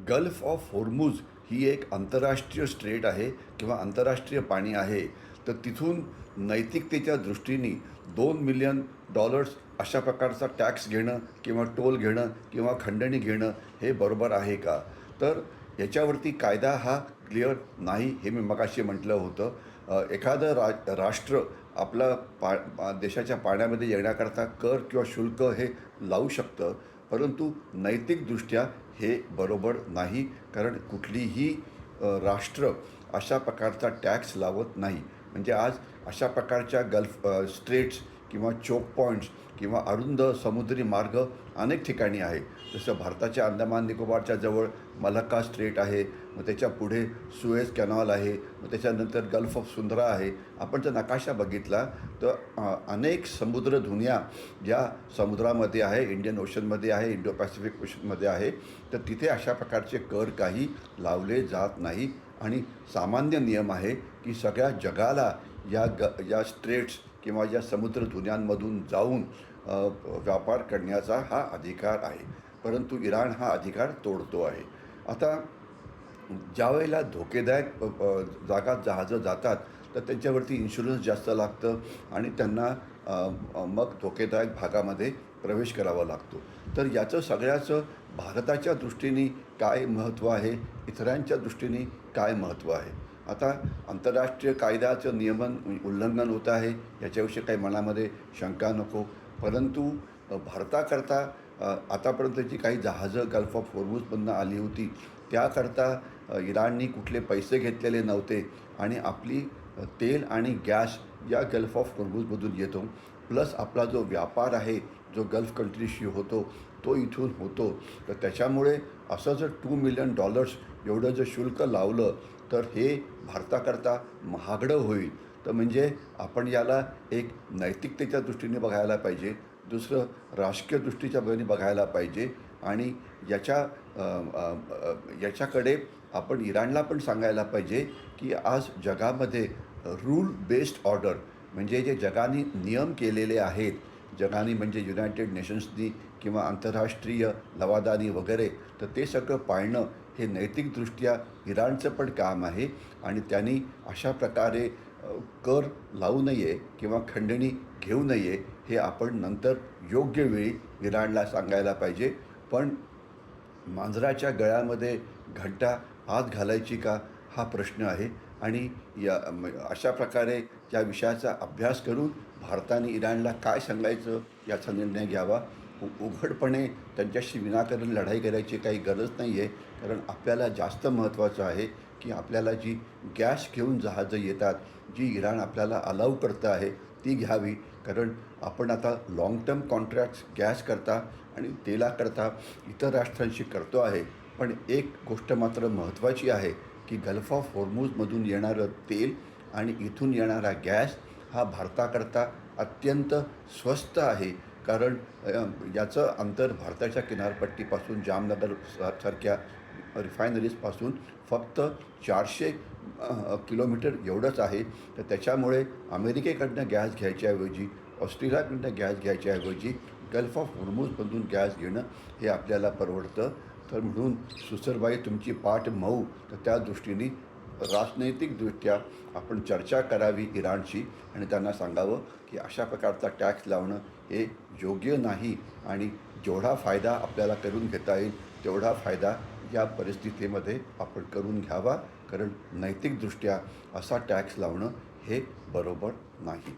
Gulf of Hormuz ही एक आंतरराष्ट्रीय straight आहे किंवा आंतरराष्ट्रीय पाणी आहे. तर तिथून नैतिकतेच्या दृष्टीने $2 मिलियन अशा प्रकारचा टॅक्स घेणं किंवा टोल घेणं किंवा खंडणी घेणं हे बरोबर आहे का? तर याच्यावरती कायदा हा क्लिअर नाही, हे मी मगाशी म्हटलं होतं. एखादं राष्ट्र आपला देशाच्या पाण्यामध्ये येण्याकरता कर किंवा शुल्क हे लावू शकतं, परंतु नैतिकदृष्ट्या हे बरोबर नाही. कारण कुठलीही राष्ट्र अशा प्रकारचा टॅक्स लावत नाही. म्हणजे आज अशा प्रकारच्या स्ट्रेट्स किंवा चोक पॉईंट्स किंवा अरुंद समुद्री मार्ग अनेक ठिकाणी आहे. जसं भारताच्या अंदमान निकोबारच्या जवळ मलक्का स्ट्रेट आहे, मग त्याच्या पुढे सुएझ कॅनॉल आहे, मग त्याच्यानंतर गल्फ ऑफ सुंद्रा आहे. आपण जर नकाशा बघितला तर अनेक समुद्रधुन्या ज्या समुद्रामध्ये आहे, इंडियन ओशनमध्ये आहे, इंडो पॅसिफिक ओशनमध्ये आहे, तर तिथे अशा प्रकारचे कर काही लावले जात नाही. आणि सामान्य नियम आहे की सगळ्या जगाला या स्ट्रेट्स किंवा या समुद्रधुन्यांमधून जाऊन व्यापार करण्याचा हा अधिकार आहे. परंतु इराण हा अधिकार तोडतो आहे. आता ज्यावेळेला धोकेदायक जहाजं जातात, तर त्यांच्यावरती इन्शुरन्स जास्त लागतं आणि त्यांना मग धोकेदायक भागामध्ये प्रवेश करावा लागतो. तर याचं सगळ्याचं भारताच्या दृष्टीने काय महत्त्व आहे, इतरांच्या दृष्टीने काय महत्त्व आहे? आता आंतरराष्ट्रीय कायद्याचं नियमन उल्लंघन होत आहे, याच्याविषयी काही मनामध्ये शंका नको. परंतु भारताकरता आतापर्यंत जी काही जहाजं गल्फ ऑफ होर्मुझमधनं आली होती, त्याकरता इराणनी कुठले पैसे घेतलेले नव्हते आणि आपली तेल आणि गॅस या गल्फ ऑफ होर्मुझमधून येतो. प्लस आपला जो व्यापार आहे, जो गल्फ कंट्रीशी होतो, तो इथून होतो. तर त्याच्यामुळे असं जर $2 मिलियन एवढं जर शुल्क लावलं, तर हे भारताकरता महागडं होईल. तर म्हणजे आपण याला एक नैतिकतेच्या दृष्टीने बघायला पाहिजे, दुसरं राजकीय दृष्टीच्या बाजूने बघायला पाहिजे. आणि याच्याकडे आपण इराणला पण सांगायला पाहिजे की आज जगामध्ये रूल बेस्ड ऑर्डर, म्हणजे जे जगाने नियम केलेले आहेत, जगाने म्हणजे युनायटेड नेशन्सनी किंवा आंतरराष्ट्रीय लवादानी वगैरे, तर ते सगळं पाळणं हे नैतिकदृष्ट्या इराणचं पण काम आहे. आणि त्यांनी अशा प्रकारे कर लावू नये किंवा खंडणी घेऊ नये, हे आपण नंतर योग्य वेळी इराणला सांगायला पाहिजे. पण मांजराच्या गळ्यामध्ये घंटा आत घालायची का, हा प्रश्न आहे. आणि अशा प्रकारे या विषयाचा अभ्यास करून भारताने इराणला काय सांगायचं याचा निर्णय घ्यावा. उघडपणे त्यांच्याशी विनाकारण लढाई करायची काही गरज नाही आहे. कारण आपल्याला जास्त महत्त्वाचं आहे की आपल्याला जी गॅस घेऊन जहाजं येतात, जी इराण आपल्याला अलाऊ करतं आहे, ती घ्यावी. कारण आपण आता लाँग टर्म कॉन्ट्रॅक्ट्स गॅस करता आणि तेलाकरता इतर राष्ट्रांशी करतो आहे. पण एक गोष्ट मात्र महत्त्वाची आहे की गल्फ ऑफ होर्मुझमधून येणारं तेल आणि इथून येणारा गॅस हा भारताकरता अत्यंत स्वस्त आहे. कारण याचं अंतर भारताच्या किनारपट्टीपासून जामनगर सारख्या रिफायनरीजपासून फक्त 400 किलोमीटर एवढंच आहे. तर त्याच्यामुळे अमेरिकेकडनं गॅस घ्यायच्याऐवजी, ऑस्ट्रेलियाकडनं गॅस घ्यायच्याऐवजी गल्फ ऑफ होर्मुझमधून गॅस घेणं हे आपल्याला परवडतं. तर म्हणून सुसरबाई तुमची पाठ मऊ. तर त्या दृष्टीने राजनैतिकदृष्ट्या आपण चर्चा करावी इराणशी आणि त्यांना सांगावं की अशा प्रकारचा टॅक्स लावणं हे योग्य नाही. आणि जेवढा फायदा आपल्याला करून घेता येईल तेवढा फायदा या परिस्थितीमध्ये आपण करून घ्यावा. कारण नैतिकदृष्ट्या असा टॅक्स लावणं हे बरोबर नाही.